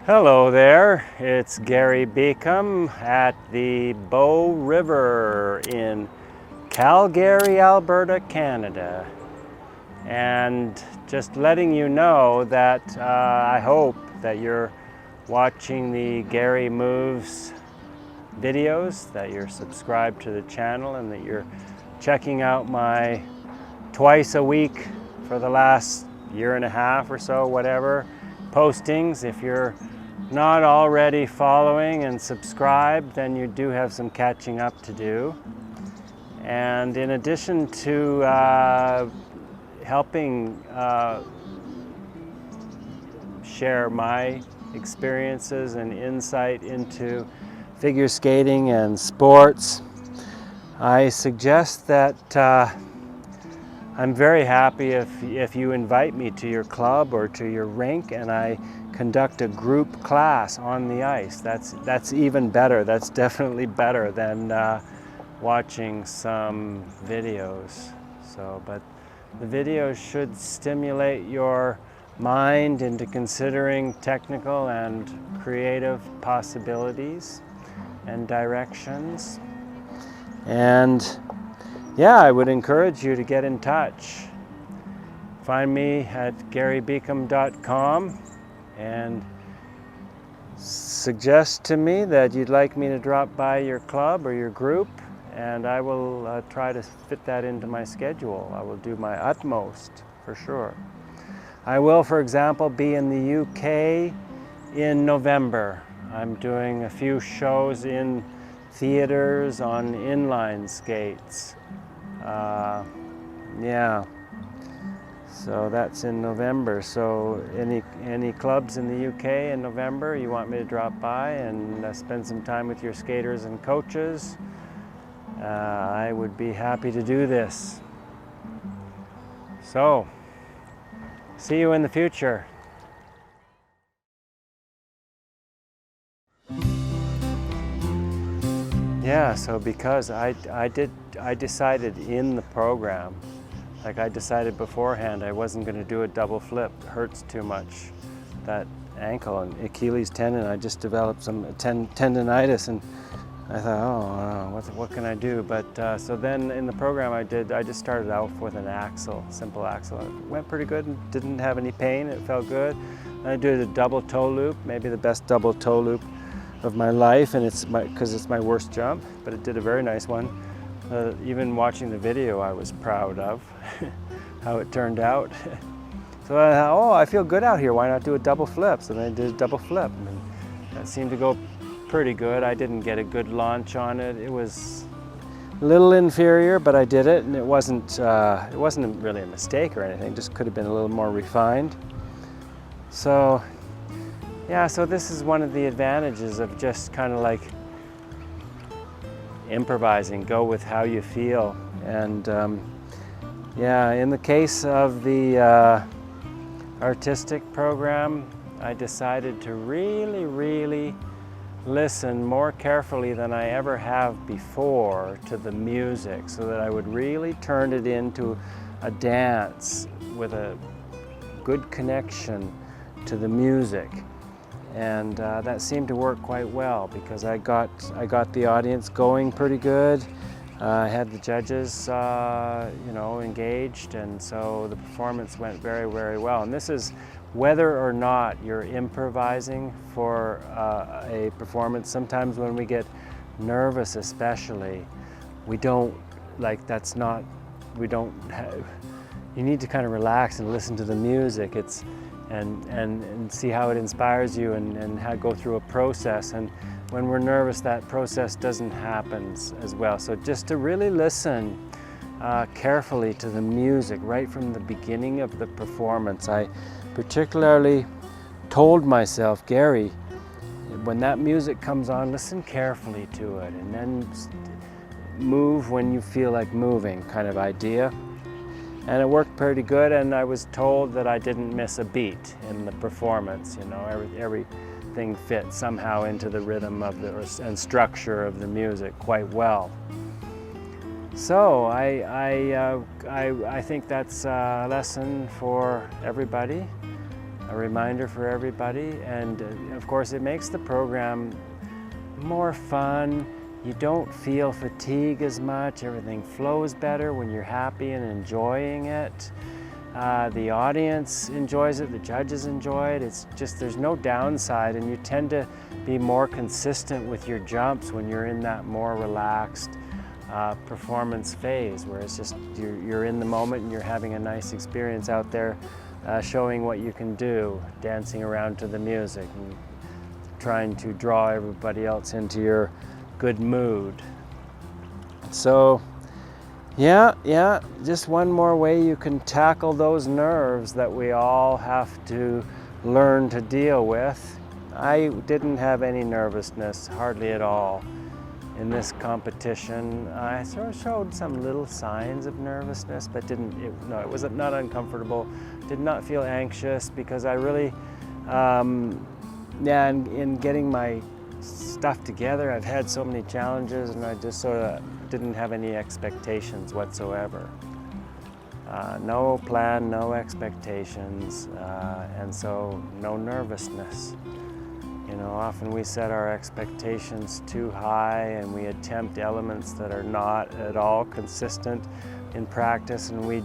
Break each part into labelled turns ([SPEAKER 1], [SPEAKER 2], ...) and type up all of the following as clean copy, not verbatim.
[SPEAKER 1] Hello there, it's Gary Beacom at the Bow River in Calgary, Alberta, Canada. And just letting you know that I hope that you're watching the Gary Moves videos, that you're subscribed to the channel, and that you're checking out my twice a week for the last year and a half or so, whatever, postings. If you're not already following and subscribed, then you do have some catching up to do. And in addition to helping share my experiences and insight into figure skating and sports, I suggest that I'm very happy if you invite me to your club or to your rink and I conduct a group class on the ice. That's even better. That's definitely better than watching some videos. But the videos should stimulate your mind into considering technical and creative possibilities and directions. And yeah, I would encourage you to get in touch. Find me at garybeacom.com and suggest to me that you'd like me to drop by your club or your group, and I will try to fit that into my schedule. I will do my utmost, for sure. I will, for example, be in the UK in November. I'm doing a few shows in theaters on inline skates. Yeah. So that's in November. So any clubs in the UK in November you want me to drop by and spend some time with your skaters and coaches, I would be happy to do this. So, see you in the future. Yeah, so because I decided in the program, like I decided beforehand, I wasn't going to do a double flip. It hurts too much, that ankle and Achilles tendon. I just developed some tendonitis, and I thought, oh, what can I do? But so then in the program I just started out with an axle, simple axle. It went pretty good and didn't have any pain. It felt good. And I did a double toe loop, maybe the best double toe loop of my life, and because it's my worst jump, but it did a very nice one. Even watching the video, I was proud of how it turned out. So I thought, oh, I feel good out here. Why not do a double flip? So then I did a double flip, and that seemed to go pretty good. I didn't get a good launch on it. It was a little inferior, but I did it, and it wasn't really a mistake or anything. It just could have been a little more refined. So yeah, so this is one of the advantages of just kind of like improvising, go with how you feel. And yeah, in the case of the artistic program, I decided to really listen more carefully than I ever have before to the music, so that I would really turn it into a dance with a good connection to the music. And that seemed to work quite well, because I got the audience going pretty good. I had the judges, engaged, and so the performance went very well. And this is whether or not you're improvising for a performance. Sometimes when we get nervous, especially, you need to kind of relax and listen to the music. And see how it inspires you, and go through a process. And when we're nervous, that process doesn't happen as well. So just to really listen carefully to the music right from the beginning of the performance. I particularly told myself, Gary, when that music comes on, listen carefully to it, and then move when you feel like moving, kind of idea. And it worked pretty good, and I was told that I didn't miss a beat in the performance. Everything fit somehow into the rhythm of and structure of the music quite well. So I think that's a lesson for everybody. a reminder for everybody. And of course, it makes the program more fun. You don't feel fatigue as much. Everything flows better when you're happy and enjoying it. The audience enjoys it, the judges enjoy it. It's just, there's no downside, and you tend to be more consistent with your jumps when you're in that more relaxed performance phase, where it's just you're in the moment and you're having a nice experience out there, showing what you can do, dancing around to the music and trying to draw everybody else into your good mood. So yeah, just one more way you can tackle those nerves that we all have to learn to deal with. I didn't have any nervousness, hardly at all, in this competition. I sort of showed some little signs of nervousness, but it was not uncomfortable. Did not feel anxious, because I really, in getting my stuff together, I've had so many challenges, and I just sort of didn't have any expectations whatsoever. No plan, no expectations, and so no nervousness. You know, often we set our expectations too high, and we attempt elements that are not at all consistent in practice, and we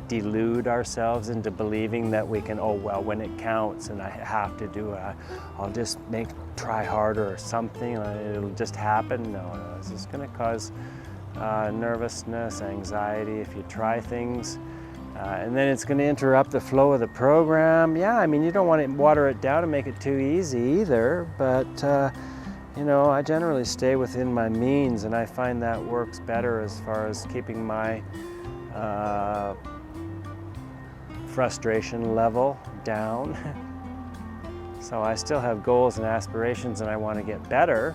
[SPEAKER 1] delude ourselves into believing that we can, oh well, when it counts and I have to do it, I'll just try harder or something, it'll just happen. No, it's just going to cause nervousness, anxiety if you try things, and then it's going to interrupt the flow of the program. Yeah, I mean, you don't want to water it down and make it too easy either, but you know, I generally stay within my means, and I find that works better as far as keeping my frustration level down. So I still have goals and aspirations, and I want to get better.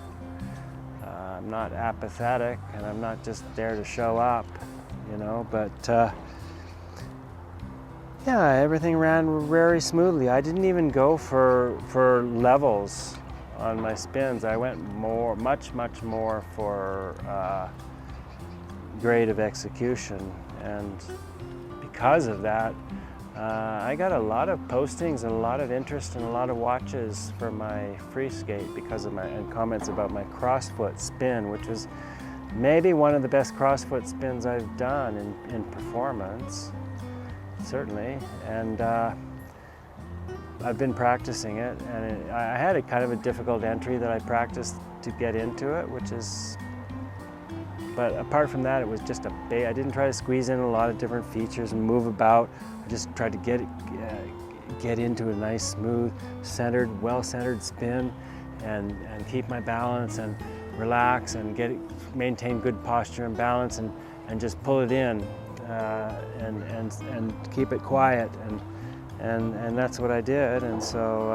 [SPEAKER 1] I'm not apathetic, and I'm not just there to show up, you know, but yeah, everything ran very smoothly. I didn't even go for levels on my spins. I went much more for grade of execution, and because of that, I got a lot of postings and a lot of interest and a lot of watches for my free skate because of and comments about my crossfoot spin, which was maybe one of the best crossfoot spins I've done in performance, certainly. And I've been practicing it, and I had a kind of a difficult entry that I practiced to get into it, but apart from that, it was just I didn't try to squeeze in a lot of different features and move about. I just tried to get into a nice, smooth, centered, well-centered spin, and keep my balance and relax and maintain good posture and balance, and just pull it in and keep it quiet, and that's what I did. And so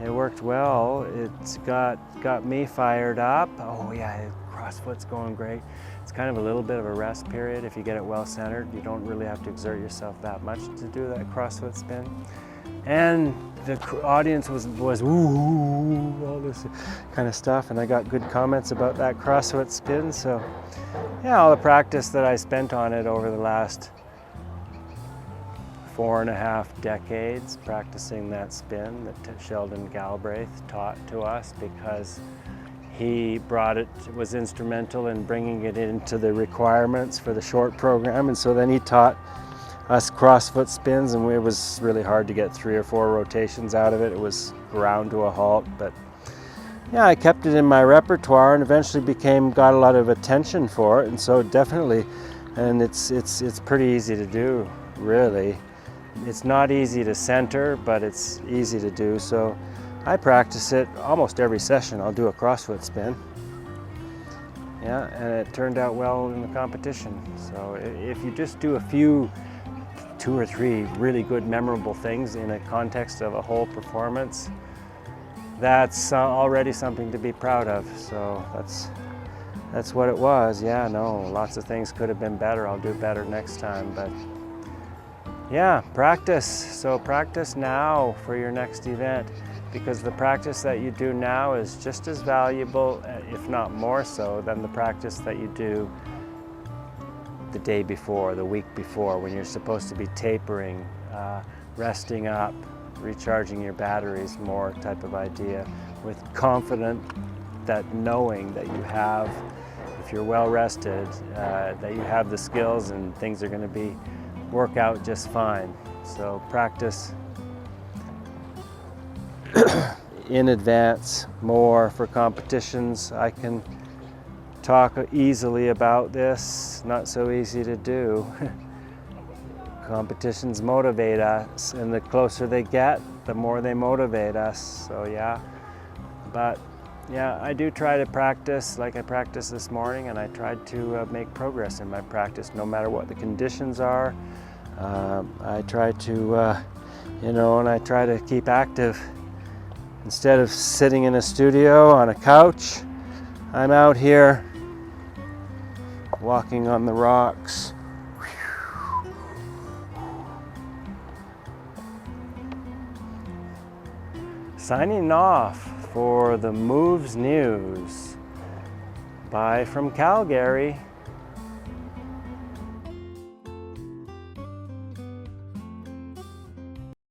[SPEAKER 1] it worked well. It got me fired up. Oh yeah, crossfoot's going great. It's kind of a little bit of a rest period if you get it well centered. You don't really have to exert yourself that much to do that crossfoot spin. And the audience was ooh, all this kind of stuff, and I got good comments about that crossfoot spin. So yeah, all the practice that I spent on it over the last 4.5 decades practicing that spin that Sheldon Galbraith taught to us, because he was instrumental in bringing it into the requirements for the short program, and so then he taught us crossfoot spins, and it was really hard to get 3 or 4 rotations out of it. It was ground to a halt, but yeah, I kept it in my repertoire, and eventually got a lot of attention for it, and so definitely, and it's pretty easy to do, really. It's not easy to center, but it's easy to do, so I practice it almost every session. I'll do a crossfoot spin. Yeah, and it turned out well in the competition. So if you just do 2 or 3 really good, memorable things in a context of a whole performance, that's already something to be proud of. So that's what it was. Yeah, no, lots of things could have been better. I'll do better next time, but yeah, practice. So practice now for your next event, because the practice that you do now is just as valuable, if not more so, than the practice that you do the day before, the week before, when you're supposed to be tapering resting up, recharging your batteries more type of idea, with confident that knowing that you have, if you're well rested, that you have the skills and things are going to work out just fine. So practice in advance more for competitions. I can talk easily about this, not so easy to do. Competitions motivate us, and the closer they get, the more they motivate us. So yeah, but yeah, I do try to practice like I practiced this morning, and I tried to make progress in my practice no matter what the conditions are. I try to, and I try to keep active. Instead of sitting in a studio on a couch, I'm out here walking on the rocks. Signing off for the Moves News. Bye from Calgary.